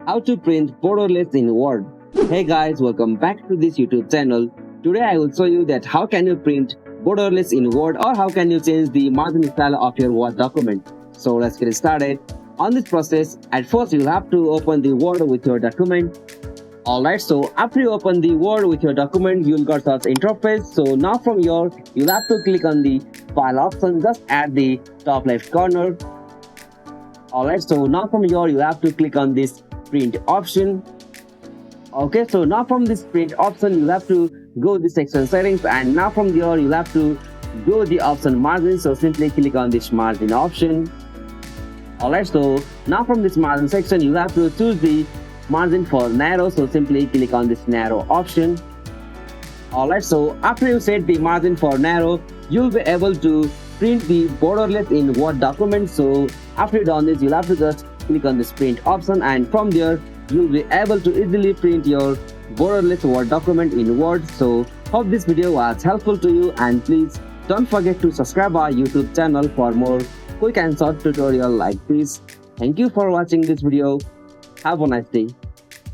how to print borderless in Word. Hey guys, welcome back to this YouTube channel. Today I will show you that how can you print borderless in Word or how can you change the margin style of your Word document. So let's get started. On this process, at first you'll have to open the Word with your document. Alright, so after you open the Word with your document, you'll got such interface. So now from here, you'll have to click on the file option just at the top left corner. Alright, so now from here, you have to click on this print option. Okay, so now from this print option, you'll have to go the section settings, and now from here, you'll have to go the option margin. So simply click on this margin option. Alright, so now from this margin section, you have to choose the margin for narrow. So simply click on this narrow option. Alright, so after you set the margin for narrow, you'll be able to print the borderless in Word document. So after you done this, you'll have to just click on this print option, and from there you'll be able to easily print your borderless Word document in Word. So hope this video was helpful to you, and please don't forget to subscribe our YouTube channel for more quick and short tutorial like this. Thank you for watching this video. Have a nice day.